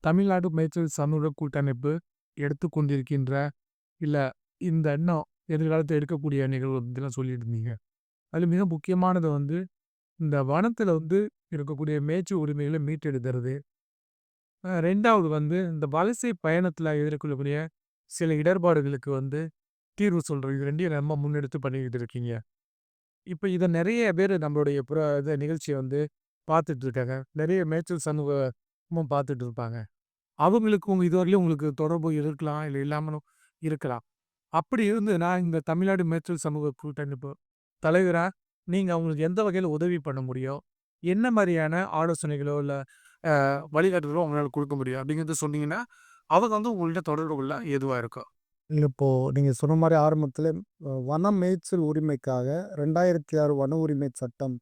தமிழ்நாடு மேய்ச்சல் சமூக கூட்டமைப்பு எடுத்துக்கொண்டிருக்கின்ற, இல்ல இந்த எண்ணம் எதிர்காலத்துல எடுக்கக்கூடிய நிகழ்வு பத்திலாம் சொல்லிட்டு இருந்தீங்க. அதுல மிக முக்கியமானது வந்து, இந்த வனத்துல வந்து இருக்கக்கூடிய மேய்ச்சல் உரிமைகள மீட்டெடுக்கிறது. 2வது வந்து இந்த வலசை பயணத்துல எதிர்கொள்ளக்கூடிய சில இடர்பாடுகளுக்கு வந்து தீர்வு சொல்றது. இது 2யும் நம்ம முன்னெடுத்து பண்ணிக்கிட்டு இருக்கீங்க. இப்ப இத நெறைய பேரு நம்மளுடைய இத நிகழ்ச்சிய வந்து பார்த்துட்டு இருக்காங்க. நெறைய மேய்ச்சல் சமூகமும் பார்த்துட்டு இருப்பாங்க. அவங்களுக்கு இதுவரையிலும் உங்களுக்கு தொடர்பு இருக்கலாம், இல்ல இல்லாமலும் இருக்கலாம். அப்படி இருந்ததுன்னா, இந்த தமிழ்நாடு மேய்ச்சல் சமூக கூட்டமைப்பு தலைவரா, நீங்க அவங்களுக்கு எந்த வகையில உதவி பண்ண முடியும்? என்ன மாரியான ஆலோசனைகளோ, இல்ல வழிகாட்டுதலோ உங்களால குடுக்க முடியும்? அப்படிங்கிறத சொன்னீங்கன்னா, அவங்க வந்து உங்கள்ட்ட தொடர்பு கொள்ள ஏதுவா இருக்கும். இப்போ நீங்க சொன்ன மாரி ஆரம்பத்திலே வன மேய்ச்சல் உரிமைக்காக 2006 வன உரிமை சட்டம்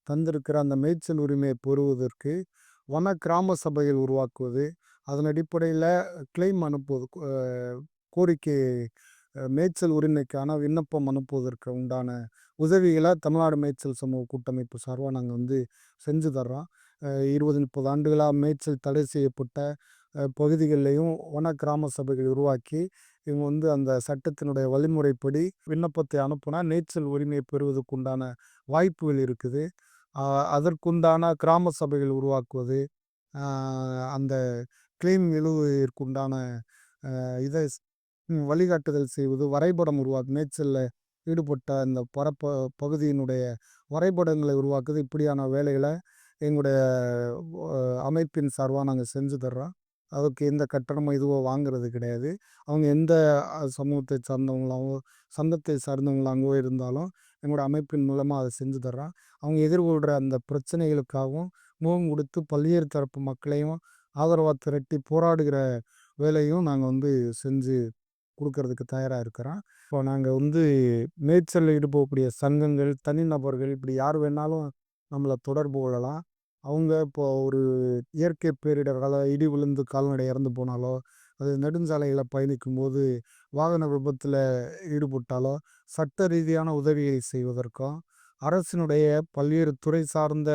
தந்திருக்கிற அந்த மேய்ச்சல் உரிமையை பெறுவதற்கு வன கிராம சபைகள் உருவாக்குவது, அதன் அடிப்படையில கிளைம் அனுப்புவது, கோரிக்கை மேய்ச்சல் உரிமைக்கான விண்ணப்பம் அனுப்புவதற்கு உண்டான உதவிகள தமிழ்நாடு மேய்ச்சல் சமூக கூட்டமைப்பு சார்பா நாங்க வந்து செஞ்சு தர்றோம். 20, 30 ஆண்டுகளா மேய்ச்சல் தடை செய்யப்பட்ட பகுதிகள்லயும் வன கிராம சபைகள் உருவாக்கி, இவங்க வந்து அந்த சட்டத்தினுடைய வழிமுறைப்படி விண்ணப்பத்தை அனுப்புனா, நீச்சல் உரிமையை பெறுவதற்கு உண்டான வாய்ப்புகள் இருக்குது. அ அதற்குண்டான கிராம சபைகள் உருவாக்குவது, அ அந்த கிளைம் எழுதுவதற்குண்டான இத வழிகாட்டுதல் செய்வது, வரைபடம் மேய்ச்சல்ல ஈடுபட்ட அந்த பகுதியினுடைய வரைபடங்களை உருவாக்குவது, இப்படியான வேலைகள எங்களுடைய அமைப்பின் சார்பா நாங்க செஞ்சு தர்றோம். அதுக்கு எந்த கட்டணமோ இதுவோ வாங்குறது கிடையாது. அவங்க எந்த சமூகத்தை சார்ந்தவங்களாவோ, சங்கத்தை சார்ந்தவங்களாகவோ இருந்தாலும், எங்களோட அமைப்பின் மூலமா அத செஞ்சு தர்றோம். அவங்க எதிர்கொள்ற அந்த பிரச்சனைகளுக்காகவும் முகம் கொடுத்து பல்வேறு தரப்பு மக்களையும் ஆதரவா திரட்டி போராடுகிற வேலையும் நாங்க வந்து செஞ்சு குடுக்கறதுக்கு தயாரா இருக்கிறோம். இப்போ நாங்க வந்து மேய்ச்சல்ல ஈடுபடக்கூடிய சங்கங்கள், தனிநபர்கள் இப்படி யார் வேணாலும் நம்மள தொடர்பு கொள்ளலாம். அவங்க இப்போ ஒரு இயற்கை பேரிடரால இடி விழுந்து கால்நடை இறந்து போனாலோ, அது நெடுஞ்சாலையில பயணிக்கும்போது வாகன விபத்துல ஈடுபட்டாலோ, சட்ட ரீதியான உதவியை செய்வதற்கும், அரசினுடைய பல்வேறு துறை சார்ந்த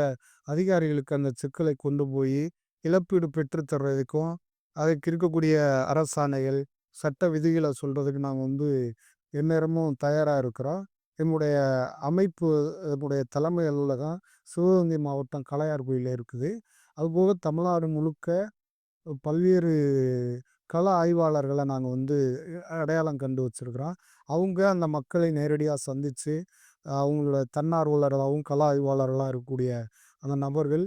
அதிகாரிகளுக்கு அந்த சிக்கலை கொண்டு போயி இழப்பீடு பெற்றுத் தர்றதுக்கும், அதுக்கு இருக்கக்கூடிய அரசாணைகள், சட்ட விதிகள சொல்றதுக்கு நாங்க வந்து எந்நேரமும் தயாரா இருக்கிறோம். எங்களுடைய அமைப்பு நம்முடைய தலைமை அலுவலகம் சிவகங்கை மாவட்டம் காளையார்கோயில்ல இருக்குது. அதுபோக தமிழ்நாடு முழுக்க பல்வேறு கள ஆய்வாளர்கள நாங்க வந்து அடையாளம் கண்டு வச்சிருக்கிறோம். அவங்க அந்த மக்களை நேரடியா சந்திச்சு, அவங்களோட தன்னார்வலர்களாவும், கள ஆய்வாளர்களா இருக்கக்கூடிய அந்த நபர்கள்,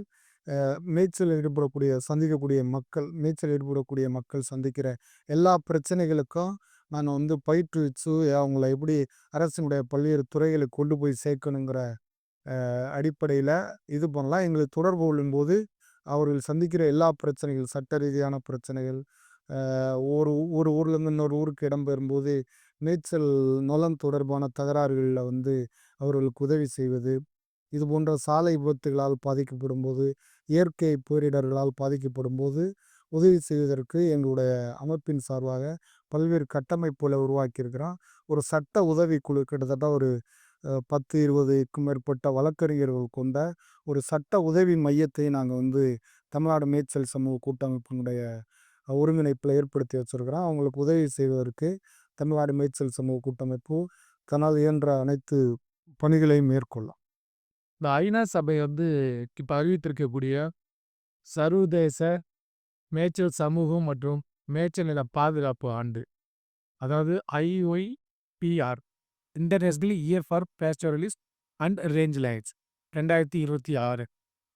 மேய்ச்சல் ஈடுபடக்கூடிய சந்திக்கக்கூடிய மக்கள் மேய்ச்சல் ஈடுபடக்கூடிய மக்கள் சந்திக்கிற எல்லா பிரச்சனைகளுக்கும் நாங்க வந்து பயிற்றுவிச்சு, அவங்கள எப்படி அரசினுடைய பல்வேறு துறைகளுக்கு கொண்டு போய் சேர்க்கணுங்கிற அடிப்படையில இது பண்ணலாம். எங்களுக்கு தொடர்பு கொள்ளும்போது, அவர்கள் சந்திக்கிற எல்லா பிரச்சனைகள், சட்ட ரீதியான பிரச்சனைகள், ஒரு ஒரு ஊர்லேருந்து இன்னொரு ஊருக்கு இடம்பெயரும்போது, நீச்சல் நுளம் தொடர்பான தகராறுகள்ல வந்து அவர்களுக்கு உதவி செய்வது, இது போன்ற சாலை விபத்துகளால் பாதிக்கப்படும்போது, இயற்கை பேரிடர்களால் பாதிக்கப்படும்போது, உதவி செய்வதற்கு எங்களுடைய அமைப்பின் சார்பாக பல்வேறு கட்டமைப்புகள உருவாக்கியிருக்கிறோம். ஒரு சட்ட உதவிக்குழு கிட்டத்தட்ட ஒரு 10, 20க்கும் மேற்பட்ட வழக்கறிஞர்கள் கொண்ட ஒரு சட்ட உதவி மையத்தை நாங்க வந்து தமிழ்நாடு மேய்ச்சல் சமூக கூட்டமைப்பினுடைய ஒருங்கிணைப்புல ஏற்படுத்தி வச்சிருக்கிறோம். அவங்களுக்கு உதவி செய்வதற்கு தமிழ்நாடு மேய்ச்சல் சமூக கூட்டமைப்பு தன்னால் இயன்ற அனைத்து பணிகளையும் மேற்கொள்ளும். இந்த ஐநா சபை வந்து இப்ப அறிவித்திருக்கக்கூடிய சர்வதேச மேய்ச்சல் சமூகம் மற்றும் மேய்ச்சல் நில பாதுகாப்பு ஆண்டு. அதாவது IOIPR international year for pastoralist and range lines 2026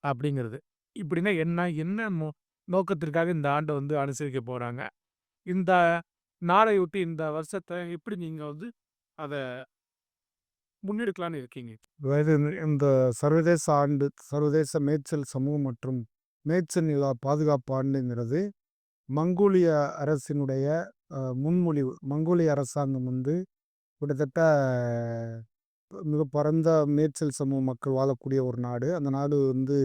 அப்படிங்கிறது. இப்படின்னா என்ன என்ன நோக்கத்திற்காக இந்த ஆண்ட வந்து அனுசரிக்க போறாங்க? இந்த நாளையொட்டி இந்த வருஷத்த எப்படி நீங்க வந்து அத முன்னெடுக்கலான்னு இருக்கீங்க? அதாவது இந்த சர்வதேச மேய்ச்சல் சமூகம் மற்றும் மேய்ச்சல் நில பாதுகாப்பு ஆண்டுங்கிறது மங்கோலிய அரசினுடைய முன்மொழிவு. மங்கோலிய அரசாங்கம் வந்து கிட்டத்தட்ட மிக பரந்த மேய்ச்சல் சமூக மக்கள் வாழக்கூடிய ஒரு நாடு. அந்த நாடு வந்து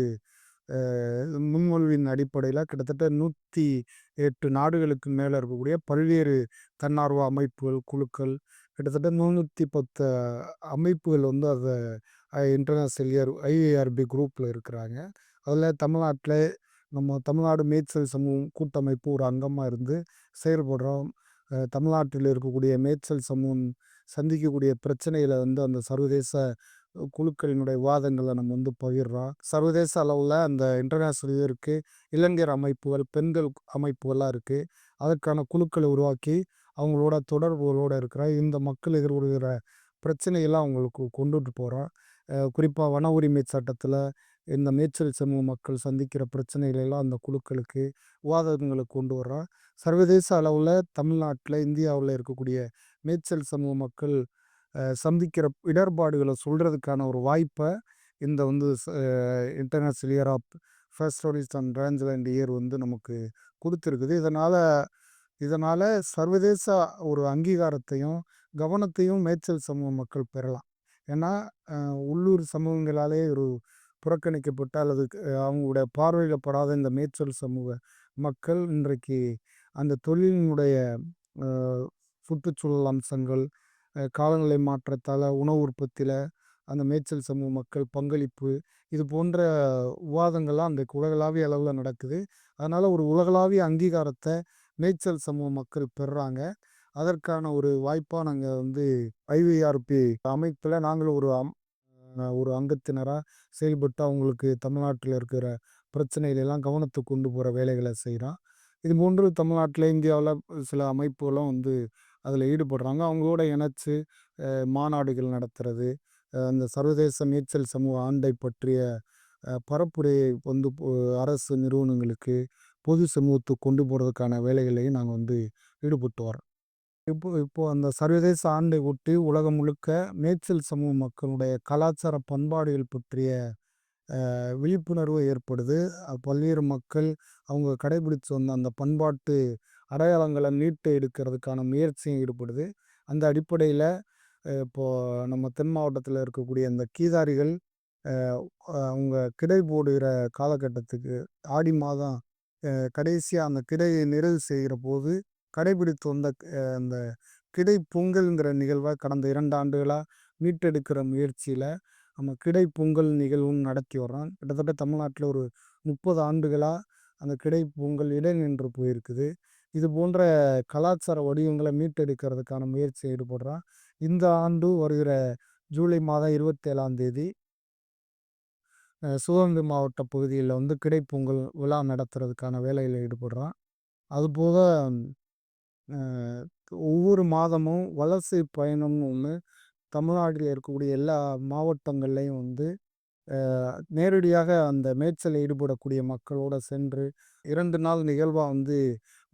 முன்மொழிவின் அடிப்படையில கிட்டத்தட்ட 108 நாடுகளுக்கு மேல இருக்கக்கூடிய பல்வேறு தன்னார்வ அமைப்புகள், குழுக்கள், கிட்டத்தட்ட 310 அமைப்புகள் வந்து இன்டர்நேஷனல் ஐஏஆர்பி குரூப்ல இருக்கிறாங்க. அதில தமிழ்நாட்டில நம்ம தமிழ்நாடு மேய்ச்சல் சமூகம் கூட்டமைப்பு ஒரு அங்கமா இருந்து செயல்படுறோம். தமிழ்நாட்டில் இருக்கக்கூடிய மேய்ச்சல் சமூகம் சந்திக்கக்கூடிய பிரச்சனைகள வந்து அந்த சர்வதேச குழுக்களினுடைய விவாதங்கள நம்ம வந்து பகிர்றோம். சர்வதேச அளவுல அந்த இன்டர்நேஷனல் இருக்கு. இளைஞர் அமைப்புகள், பெண்கள் அமைப்புகள்லாம் இருக்கு. அதற்கான குழுக்கள உருவாக்கி, அவங்களோட தொடர்புகளோட இருக்கிற இந்த மக்கள் எதிர்கொள்கிற பிரச்சனைகள்லாம் அவங்களுக்கு கொண்டுட்டு போறோம். குறிப்பா வன உரிமை சட்டத்தில இந்த மேய்ச்சல் சமூக மக்கள் சந்திக்கிற பிரச்சனைகள் எல்லாம் அந்த குழுக்களுக்கு விவாதங்களுக்கு கொண்டு வர்றோம். சர்வதேச அளவுல தமிழ்நாட்டில, இந்தியாவுல இருக்கக்கூடிய மேய்ச்சல் சமூக மக்கள் சந்திக்கிற இடர்பாடுகள சொல்றதுக்கான ஒரு வாய்ப்ப இந்த வந்து international year of pastoralist and rangeland year வந்து நமக்கு குடுத்திருக்குது. இதனால இதனால சர்வதேச ஒரு அங்கீகாரத்தையும், கவனத்தையும் மேய்ச்சல் சமூக மக்கள் பெறலாம். ஏன்னா, அ உள்ளூர் சமூகங்களாலே ஒரு புறக்கணிக்கப்பட்ட அல்லது அவங்களுடைய பார்வையில படாத இந்த மேய்ச்சல் சமூக மக்கள் இன்றைக்கு அந்த தொழிலினுடைய அ சுற்றுச்சூழல் அம்சங்கள், காலநிலை மாற்றத்தால உணவு உற்பத்தியில அந்த மேய்ச்சல் சமூக மக்கள் பங்களிப்பு, இது போன்ற விவாதங்கள்லாம் அன்றைக்கு உலகளாவிய அளவுல நடக்குது. அதனால ஒரு உலகளாவிய அங்கீகாரத்த மேய்ச்சல் சமூக மக்கள் பெறுறாங்க. அதற்கான ஒரு வாய்ப்பா நாங்க வந்து ஐவிஆர்பி அமைப்புல நாங்களும் ஒரு அங்கத்தினரா செயல்பட்டு அவங்களுக்கு தமிழ்நாட்டில இருக்கிற பிரச்சனைகள் எல்லாம் கவனத்துக்கு கொண்டு போற வேலைகள செய்றோம். இது போன்று தமிழ்நாட்டில, இந்தியாவுல சில அமைப்புகளும் வந்து அதில ஈடுபடுறாங்க. அவங்களோட இணைச்சு மாநாடுகள் நடத்துறது, அந்த சர்வதேச மேய்ச்சல் சமூக ஆண்டை பற்றிய பரப்புரையை வந்து அரசு நிறுவனங்களுக்கு, பொது சமூகத்துக்கு கொண்டு போறதுக்கான வேலைகளையும் நாங்க வந்து ஈடுபட்டு வரோம். இப்போ இப்போ அந்த சர்வதேச ஆண்டை ஒட்டி உலகம் முழுக்க மேய்ச்சல் சமூக மக்களுடைய கலாச்சார பண்பாடுகள் பற்றிய விழிப்புணர்வு ஏற்படுது. பல்வேறு மக்கள் அவங்க கடைபிடிச்சு வந்த அந்த பண்பாட்டு அடையாளங்கள மீட்டு எடுக்கிறதுக்கான முயற்சியும் ஈடுபடுது. அந்த அடிப்படையில இப்போ நம்ம தென் மாவட்டத்தில இருக்கக்கூடிய அந்த கீதாரிகள் அ அவங்க கிடை போடுகிற காலகட்டத்துக்கு ஆடி மாதம் கடைசியா அந்த கிடையை நிறைவு செய்கிறபோது கடைபிடித்து வந்த அந்த கிடை பொங்கல்ங்கிற நிகழ்வ கடந்த 2 ஆண்டுகளா மீட்டெடுக்கிற முயற்சியில நம்ம கிடை பொங்கல் நிகழ்வும் நடத்தி வர்றோம். கிட்டத்தட்ட தமிழ்நாட்டில ஒரு 30 ஆண்டுகளா அந்த கிடை பொங்கல் இடைநின்று போயிருக்குது. இது போன்ற கலாச்சார வடிவங்கள மீட்டெடுக்கிறதுக்கான முயற்சியில ஈடுபடுறோம். இந்த ஆண்டு வருகிற ஜூலை மாதம் 27ஆம் தேதி சிவகங்கை மாவட்ட பகுதியில வந்து கிடை பொங்கல் விழா நடத்துறதுக்கான வேலையில ஈடுபடுறோம். அதுபோக அ ஒவ்வொரு மாதமும் வலசை பயணம்னு ஒண்ணு தமிழ்நாட்டில இருக்கக்கூடிய எல்லா மாவட்டங்கள்லயும் வந்து நேரடியாக அந்த மேய்ச்சல்ல ஈடுபடக்கூடிய மக்களோட சென்று 2 நாள் நிகழ்வா வந்து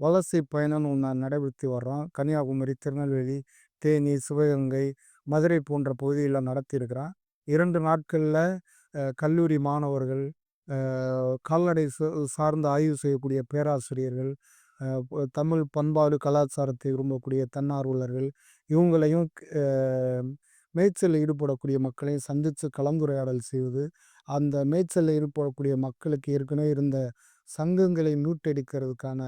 வலசை பயணம்னு ஒண்ணு நடைபெறுத்தி வர்றோம். கன்னியாகுமரி, திருநெல்வேலி, தேனி, சிவகங்கை, மதுரை போன்ற பகுதியில நடத்தியிருக்கிறோம். 2 நாட்கள்ல கல்லூரி மாணவர்கள், அ கால்நடை சார்ந்து ஆய்வு செய்யக்கூடிய பேராசிரியர்கள், தமிழ் பண்பாடு, கலாச்சாரத்தை விரும்பக்கூடிய தன்னார்வலர்கள், இவங்களையும் அ மேய்ச்சல்ல ஈடுபடக்கூடிய மக்களையும் சந்திச்சு கலந்துரையாடல் செய்வது, அந்த மேய்ச்சல்ல ஈடுபடக்கூடிய மக்களுக்கு ஏற்கனவே இருந்த சங்கங்களை மீட்டெடுக்கிறதுக்கான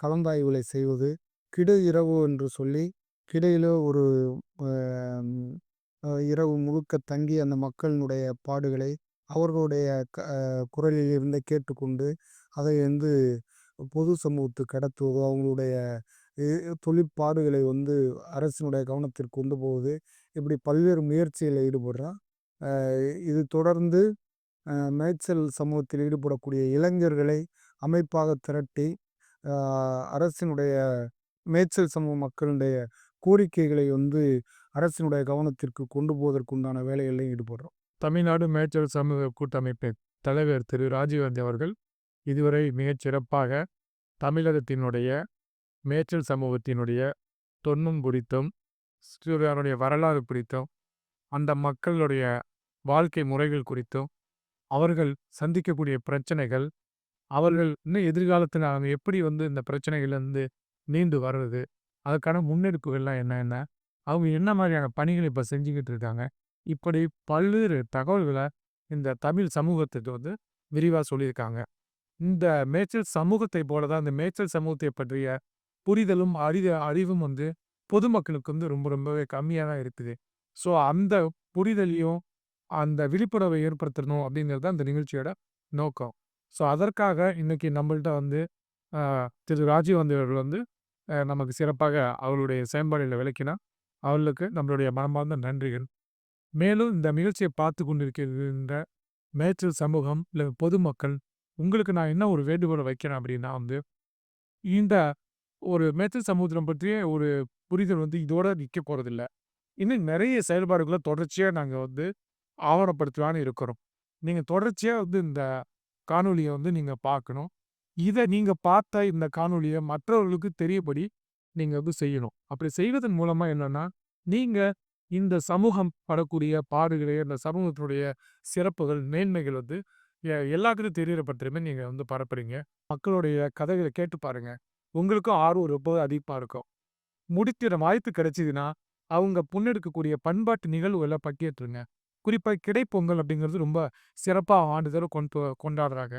கலந்தாய்வுகளை செய்வது, கிடை இரவு என்று சொல்லி, கிடையில ஒரு அ இரவு முழுக்க தங்கி அந்த மக்களினுடைய பாடுகளை அவர்களுடைய குரலில் இருந்து கேட்டுக்கொண்டு, அதை வந்து பொது சமூகத்துக்கு கடத்துவதோ, அவங்களுடைய இ தொழிற்பாடுகளை வந்து அரசினுடைய கவனத்திற்கு கொண்டு போவது, இப்படி பல்வேறு முயற்சியில ஈடுபடுறோம். அ இது தொடர்ந்து மேய்ச்சல் சமூகத்தில் ஈடுபடக்கூடிய இளைஞர்களை அமைப்பாக திரட்டி, அ அரசினுடைய மேய்ச்சல் சமூக மக்களுடைய கோரிக்கைகளை வந்து அரசினுடைய கவனத்திற்கு கொண்டு போவதற்குண்டான வேலைகளிலும் ஈடுபடுறோம். தமிழ்நாடு மேய்ச்சல் சமூக கூட்டமைப்பின் தலைவர் திரு ராஜீவ்காந்தி அவர்கள் இதுவரை மிகச் சிறப்பாக தமிழகத்தினுடைய மேய்ச்சல் சமூகத்தினுடைய தொன்மம் குறித்தும், அதனுடைய வரலாறு குறித்தும், அந்த மக்களுடைய வாழ்க்கை முறைகள் குறித்தும், அவர்கள் சந்திக்கக்கூடிய பிரச்சனைகள், அவர்கள் இன்னும் எதிர்காலத்தில அவங்க எப்படி வந்து இந்த பிரச்சனைகள்லேருந்து மீண்டு வர்றது, அதுக்கான முன்னெடுப்புகள்லாம் என்னென்ன, அவங்க என்ன மாதிரியான பணிகள் இப்ப செஞ்சுக்கிட்டு இருக்காங்க, இப்படி பல்வேறு தகவல்கள இந்த தமிழ் சமூகத்துக்கு வந்து விரிவா சொல்லியிருக்காங்க. இந்த மேய்ச்சல் சமூகத்தை போல தான் இந்த மேய்ச்சல் சமூகத்தை பற்றிய புரிதலும், அறிவும் வந்து பொதுமக்களுக்கு வந்து ரொம்பவே கம்மியா தான் இருக்குது. ஸோ அந்த புரிதலையும், அந்த விழிப்புணர்வை ஏற்படுத்தணும் அப்படிங்கிறது தான் இந்த நிகழ்ச்சியோட நோக்கம். ஸோ அதற்காக இன்னைக்கு நம்மள்ட்ட வந்து அ திரு ராஜீவ் அவர்கள் வந்து நமக்கு சிறப்பாக அவருடைய செயல்பாடுகளை விளக்கினார். அவர்களுக்கு நம்மளுடைய மனமார்ந்த நன்றிகள். மேலும் இந்த நிகழ்ச்சியை பார்த்து கொண்டிருக்கின்ற மேய்ச்சல் சமூகம், இல்ல பொதுமக்கள், உங்களுக்கு நான் என்ன ஒரு வேண்டுகோள வைக்கிறேன் அப்படின்னா வந்து, இந்த ஒரு மேய்ச்சல் சமுத்திரம் பற்றிய ஒரு புரிதல் வந்து இதோட நிக்க போறதில்ல. இன்னும் நெறைய செயல்பாடுகள தொடர்ச்சியா நாங்க வந்து ஆவணப்படுத்தலான்னு இருக்கிறோம். நீங்க தொடர்ச்சியா வந்து இந்த காணொளிய வந்து நீங்க பார்க்கணும். இத நீங்க பார்த்த இந்த காணொளிய மற்றவர்களுக்கு தெரியபடி நீங்க வந்து செய்யணும். அப்படி செய்வதன் மூலமா என்னன்னா, நீங்க இந்த சமூகம் படக்கூடிய பாடுகளை, இந்த சமூகத்தினுடைய சிறப்புகள், மேன்மைகள் வந்து எல்லாத்துக்கும் தெரியற பட்சமே நீங்க வந்து பரப்புறீங்க. மக்களுடைய கதைகள கேட்டு பாருங்க. உங்களுக்கும் ஆர்வம் ரொம்ப அதிகமா இருக்கும். முடிக்கிற வாய்ப்பு கிடைச்சதுன்னா, அவங்க முன்னெடுக்கக்கூடிய பண்பாட்டு நிகழ்வுகள பங்கேற்றுங்க. குறிப்பா கிடைப்பொங்கல் அப்படிங்கிறது ரொம்ப சிறப்பா ஆண்டுதோறும் கொண்டாடுறாங்க.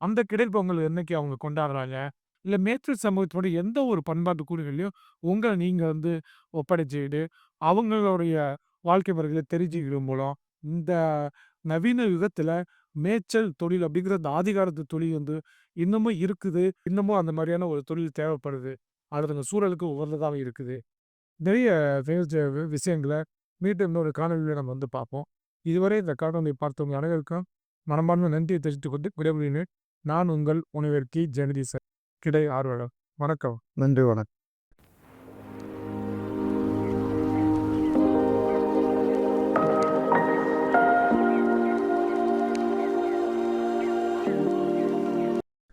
அந்த கிடைப்பொங்கல் என்னைக்கு அவங்க கொண்டாடுறாங்க? இல்ல மேய்ச்சல் சமூகத்தினுடைய எந்த ஒரு பண்பாட்டு கூறுகள்லயும் உங்கள நீங்க வந்து ஒப்படைச்சுக்கிட்டு, அவங்களுடைய வாழ்க்கை முறைகள தெரிஞ்சுக்கிறது மூலம், இந்த நவீன யுகத்தில மேய்ச்சல் தொழில் அப்படிங்கிற அந்த ஆதிகாலத்து தொழில் வந்து இன்னமும் இருக்குது. இன்னமும் அந்த மாரியான ஒரு தொழில் தேவைப்படுது. அது அந்த சூழலுக்கு உகந்ததாவும் இருக்குது. நிறைய தெரிஞ்ச விஷயங்கள மீண்டும் இன்னொரு காணொளியில நம்ம வந்து பார்ப்போம். இதுவரை இந்த காணொளியை பார்த்தவங்க அனைவருக்கும் மனமார்ந்த நன்றியை தெரிவித்துக் கொண்டு விடைபெறுகிறேன். நான் உங்கள் முனைவர் கி. ஜெகதீசன். கிடை ஆர்வலர். வணக்கம். நன்றி, வணக்கம்.